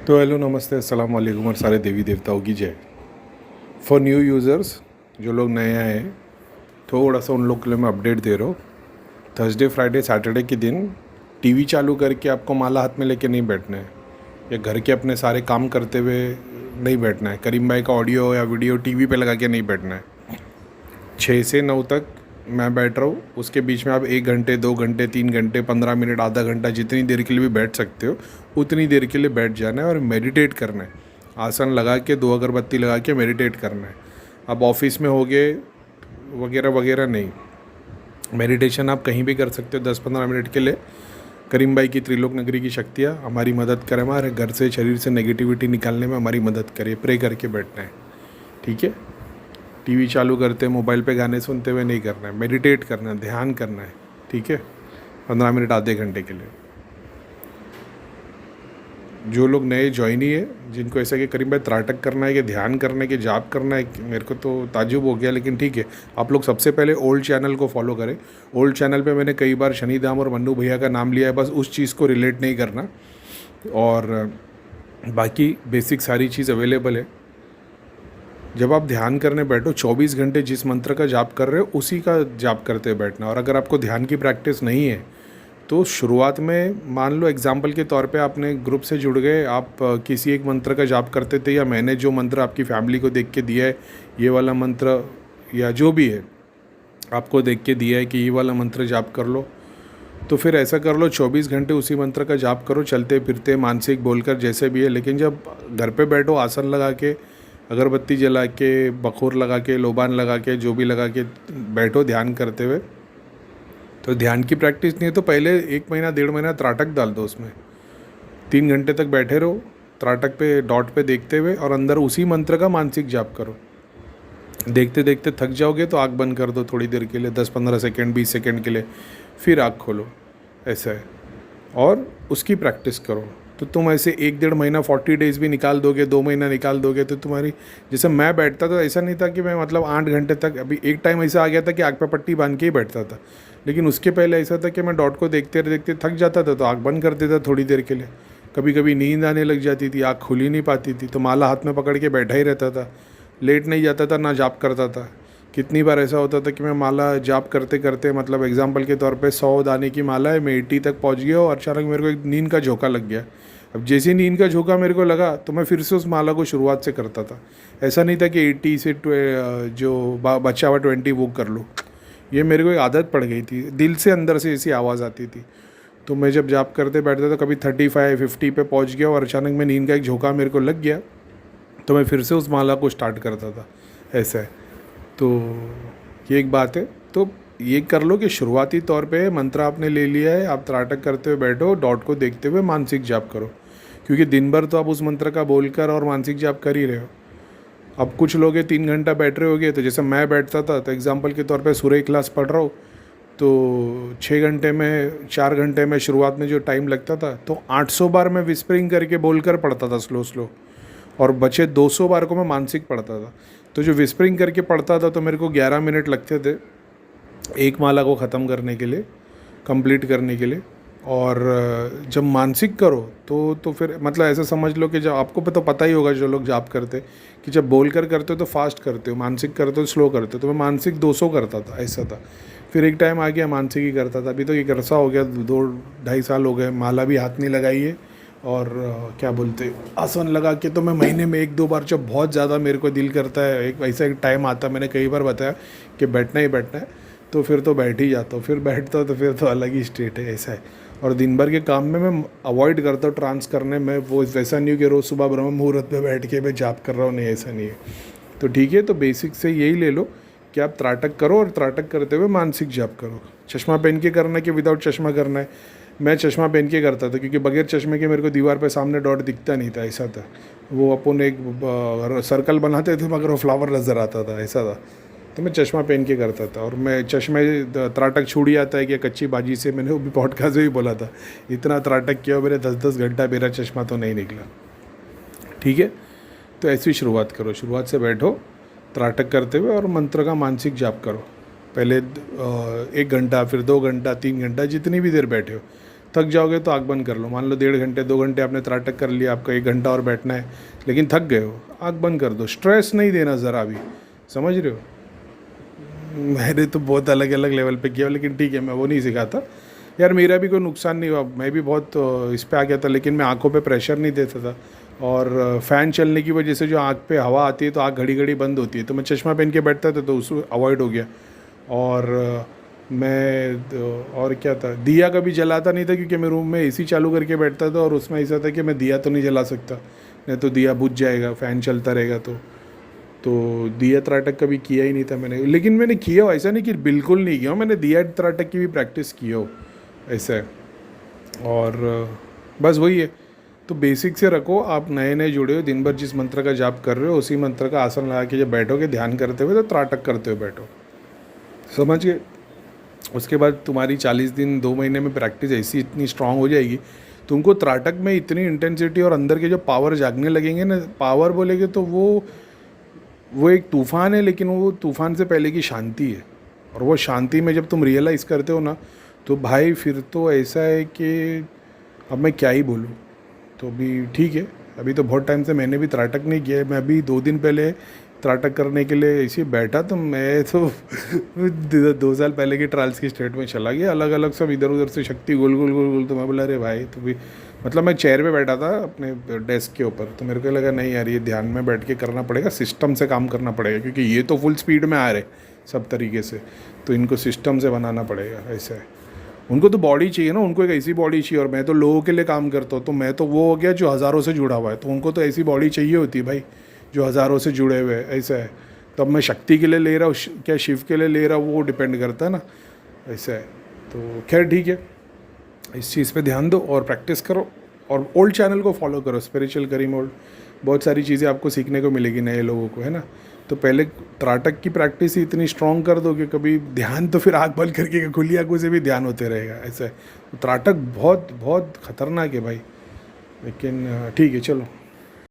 तो हेलो नमस्ते अस्सलाम वालेकुम और सारे देवी देवताओं की जय। फॉर न्यू यूज़र्स, जो लोग नए आए हैं, थोड़ा सा उन लोग के लिए मैं अपडेट दे रहा हूँ। थर्सडे फ्राइडे सैटरडे के दिन टीवी चालू करके आपको माला हाथ में लेके नहीं बैठना है, या घर के अपने सारे काम करते हुए नहीं बैठना है। करीम भाई का ऑडियो या वीडियो टीवी पे लगा के नहीं बैठना है। 6 से 9 तक मैं बैठ रहा हूँ, उसके बीच में आप 1 घंटे 2 घंटे 3 घंटे 15 मिनट आधा घंटा जितनी देर के लिए भी बैठ सकते हो उतनी देर के लिए बैठ जाना है और मेडिटेट करना है। आसन लगा के 2 अगरबत्ती लगा के मेडिटेट करना है। अब ऑफिस में होगे वगैरह वगैरह नहीं, मेडिटेशन आप कहीं भी कर सकते हो 10-15 मिनट के लिए। करीम भाई की त्रिलोक नगरी की शक्तियाँ हमारी मदद करें, हमारे घर से शरीर से नेगेटिविटी निकालने में हमारी मदद करे। प्रे करके बैठना है, ठीक है। टीवी चालू करते मोबाइल पे गाने सुनते हुए नहीं करना है, मेडिटेट करना है, ध्यान करना है, ठीक है। 15 मिनट आधे घंटे के लिए। जो लोग नए ज्वाइन ही है, जिनको ऐसा कि करीम भाई त्राटक करना है कि ध्यान करना है कि जाप करना है, मेरे को तो ताजुब हो गया, लेकिन ठीक है। आप लोग सबसे पहले ओल्ड चैनल को फॉलो करें। ओल्ड चैनल पे मैंने कई बार शनिधाम और मन्नू भैया का नाम लिया है, बस उस चीज़ को रिलेट नहीं करना, और बाकी बेसिक सारी चीज़ अवेलेबल है। जब आप ध्यान करने बैठो 24 घंटे जिस मंत्र का जाप कर रहे हो उसी का जाप करते बैठना। और अगर आपको ध्यान की प्रैक्टिस नहीं है तो शुरुआत में, मान लो एग्जाम्पल के तौर पे आपने ग्रुप से जुड़ गए, आप किसी एक मंत्र का जाप करते थे, या मैंने जो मंत्र आपकी फैमिली को देख के दिया है, ये वाला मंत्र या जो भी है आपको देख के दिया है कि ये वाला मंत्र जाप कर लो, तो फिर ऐसा कर लो 24 घंटे उसी मंत्र का जाप करो, चलते फिरते मानसिक बोलकर जैसे भी है। लेकिन जब घर पे बैठो आसन लगा के, अगरबत्ती जला के, बखूर लगा के, लोबान लगा के, जो भी लगा के बैठो ध्यान करते हुए, तो ध्यान की प्रैक्टिस नहीं है तो पहले 1 महीना 1.5 महीना त्राटक डाल दो उसमें। 3 घंटे तक बैठे रहो त्राटक पे, डॉट पे देखते हुए, और अंदर उसी मंत्र का मानसिक जाप करो। देखते देखते थक जाओगे तो आँख बंद कर दो थोड़ी देर के लिए, 10-15 सेकेंड 20 सेकेंड के लिए, फिर आँख खोलो, ऐसा है। और उसकी प्रैक्टिस करो। तो तुम ऐसे 1-1.5 महीना 40 डेज़ भी निकाल दोगे, 2 महीना निकाल दोगे, तो तुम्हारी, जैसे मैं बैठता था ऐसा नहीं था कि मैं मतलब 8 घंटे तक, अभी एक टाइम ऐसा आ गया था कि आँख पे पट्टी बांध के ही बैठता था, लेकिन उसके पहले ऐसा था कि मैं डॉट को देखते देखते थक जाता था तो आँख बंद कर देता थोड़ी देर के लिए। कभी कभी नींद आने लग जाती थी, आँख खुल ही नहीं पाती थी, तो माला हाथ में पकड़ के बैठा ही रहता था, लेट नहीं जाता था, ना जाप करता था। कितनी बार ऐसा होता था कि मैं माला जाप करते करते, मतलब एग्जाम्पल के तौर पे 100 दाने की माला है, मैं 80 तक पहुंच गया और अचानक मेरे को एक नींद का झोंका लग गया। अब जैसे ही नींद का झोंका मेरे को लगा तो मैं फिर से उस माला को शुरुआत से करता था। ऐसा नहीं था कि 80 से जो बचा हुआ 20 वो कर लूँ। ये मेरे को एक आदत पड़ गई थी, दिल से अंदर से ऐसी आवाज़ आती थी। तो मैं जब जाप करते बैठता था कभी 35-50 पे पहुँच गया और अचानक में नींद का एक झोंका मेरे को लग गया, तो मैं फिर से उस माला को स्टार्ट करता था, ऐसा है। तो ये एक बात है। तो ये कर लो कि शुरुआती तौर पे मंत्र आपने ले लिया है, आप त्राटक करते हुए बैठो, डॉट को देखते हुए मानसिक जाप करो, क्योंकि दिन भर तो आप उस मंत्र का बोलकर और मानसिक जाप कर ही रहे हो। अब कुछ लोग 3 घंटा बैठ रहे होगे, तो जैसे मैं बैठता था, तो एग्जाम्पल के तौर पे सूर्य क्लास पढ़ रहा हूँ, तो 6 घंटे में 4 घंटे में शुरुआत में जो टाइम लगता था, तो 800 बार मैं विस्परिंग करके बोलकर पढ़ता था स्लो स्लो, और बचे 200 बार को मैं मानसिक पढ़ता था। तो जो विस्परिंग करके पढ़ता था तो मेरे को 11 मिनट लगते थे एक माला को ख़त्म करने के लिए, कंप्लीट करने के लिए। और जब मानसिक करो तो फिर मतलब ऐसा समझ लो कि जब आपको तो पता ही होगा, जो लोग जाप करते, कि जब बोल कर करते हो तो फास्ट करते हो, मानसिक करते हो स्लो करते हो। तो मैं मानसिक 200 करता था, ऐसा था। फिर एक टाइम आ गया मानसिक ही करता था। अभी तो एक अरसा हो गया, 2-2.5 साल हो गए, माला भी हाथ नहीं लगाई है, और क्या बोलते, आसन लगा के तो मैं महीने में 1-2 बार, जब बहुत ज़्यादा मेरे को दिल करता है, एक वैसा एक टाइम आता है, मैंने कई बार बताया कि बैठना ही बैठना है, तो फिर तो बैठ ही जाता हूँ। फिर बैठता हूँ तो फिर तो अलग ही स्टेट है, ऐसा है। और दिन भर के काम में मैं अवॉइड करता हूँ ट्रांस करने में, वो वैसा नहीं हो कि रोज़ सुबह ब्रह्म मुहूर्त पे बैठ के मैं जाप कर रहा हूँ, नहीं, ऐसा नहीं है। तो ठीक है, तो बेसिक से यही ले लो कि आप त्राटक करो, और त्राटक करते हुए मानसिक जाप करो। चश्मा पहन के करना है कि विदाउट चश्मा करना है? मैं चश्मा पहन के करता था, क्योंकि बगैर चश्मे के मेरे को दीवार पे सामने डॉट दिखता नहीं था, ऐसा था। वो अपन एक सर्कल बनाते थे मगर वो फ्लावर नज़र आता था, ऐसा था। तो मैं चश्मा पहन के करता था। और मैं चश्मे, त्राटक छूट जाता है कि कच्ची बाजी से, मैंने वो भी पॉडकास्ट में ही बोला था, इतना त्राटक किया मेरे 10-10 घंटा, मेरा चश्मा तो नहीं निकला, ठीक है। तो ऐसी शुरुआत करो, शुरुआत से बैठो त्राटक करते हुए और मंत्र का मानसिक जाप करो। पहले 1 घंटा, फिर 2 घंटा, 3 घंटा, जितनी भी देर बैठे हो, थक जाओगे तो आँख बंद कर लो। मान लो 1.5 घंटे 2 घंटे आपने त्राटक कर लिया, आपका 1 घंटा और बैठना है, लेकिन थक गए हो, आँख बंद कर दो। स्ट्रेस नहीं देना ज़रा भी, समझ रहे हो। मैंने तो बहुत अलग अलग लेवल पे किया, लेकिन ठीक है, मैं वो नहीं सिखाता यार। मेरा भी कोई नुकसान नहीं हुआ, मैं भी बहुत इस पे आ गया था, लेकिन मैं आंखों पे प्रेशर नहीं देता था। और फ़ैन चलने की वजह से जो आँख पे हवा आती है तो आँख घड़ी घड़ी बंद होती है, तो मैं चश्मा पहन के बैठता था, तो उसको अवॉइड हो गया। और और क्या था, दिया कभी जलाता नहीं था, क्योंकि मैं रूम में एसी चालू करके बैठता था, और उसमें ऐसा था कि मैं दिया तो नहीं जला सकता, नहीं तो दिया बुझ जाएगा, फ़ैन चलता रहेगा। तो दिया त्राटक कभी किया ही नहीं था मैंने, लेकिन मैंने किया हो, ऐसा नहीं कि बिल्कुल नहीं किया हो, मैंने दिया त्राटक की भी प्रैक्टिस की हो, ऐसा है। और बस वही है। तो बेसिक से रखो, आप नए नए जुड़े हो, दिन भर जिस मंत्र का जाप कर रहे हो उसी मंत्र का आसन लगा के जब बैठोगे ध्यान करते हुए, तो त्राटक करते हुए बैठो, समझ गए। उसके बाद तुम्हारी 40 दिन 2 महीने में प्रैक्टिस ऐसी इतनी स्ट्रांग हो जाएगी, तुमको त्राटक में इतनी इंटेंसिटी और अंदर के जो पावर जागने लगेंगे ना, पावर बोलेगे तो वो एक तूफ़ान है, लेकिन वो तूफ़ान से पहले की शांति है। और वो शांति में जब तुम रियलाइज़ करते हो ना, तो भाई फिर तो ऐसा है कि अब मैं क्या ही बोलूँ। तो अभी ठीक है, अभी तो बहुत टाइम से मैंने भी त्राटक नहीं किया है। मैं अभी 2 दिन पहले त्राटक करने के लिए ऐसे बैठा, तो मैं तो 2 साल पहले की ट्रायल्स की स्टेट में चला गया, अलग अलग सब इधर उधर से शक्ति गोल गोल गोल गोल। तो मैं बोला अरे भाई, तो भी मतलब मैं चेयर पे बैठा था अपने डेस्क के ऊपर, तो मेरे को लगा नहीं यार, ये ध्यान में बैठ के करना पड़ेगा, सिस्टम से काम करना पड़ेगा, क्योंकि ये तो फुल स्पीड में आ रहे सब तरीके से, तो इनको सिस्टम से बनाना पड़ेगा। ऐसा है, उनको तो बॉडी चाहिए ना, उनको एक ऐसी बॉडी चाहिए। और मैं तो लोगों के लिए काम करता हूँ, तो मैं तो वो हो गया जो हज़ारों से जुड़ा हुआ है, तो उनको तो ऐसी बॉडी चाहिए होती है भाई जो हज़ारों से जुड़े हुए हैं। ऐसा है, तो अब मैं शक्ति के लिए ले रहा हूँ क्या शिव के लिए ले रहा हूँ, वो डिपेंड करता है ना। ऐसा है, तो खैर ठीक है, इस चीज़ पे ध्यान दो और प्रैक्टिस करो, और ओल्ड चैनल को फॉलो करो, स्पिरिचुअल करीम ओल्ड। बहुत सारी चीज़ें आपको सीखने को मिलेगी नए लोगों को, है ना। तो पहले त्राटक की प्रैक्टिस ही इतनी स्ट्रॉन्ग कर दो कि कभी ध्यान तो फिर आँख बंद करके खुली आँखों से भी ध्यान होते रहेगा। ऐसा है, त्राटक बहुत बहुत ख़तरनाक है भाई, लेकिन ठीक है, चलो।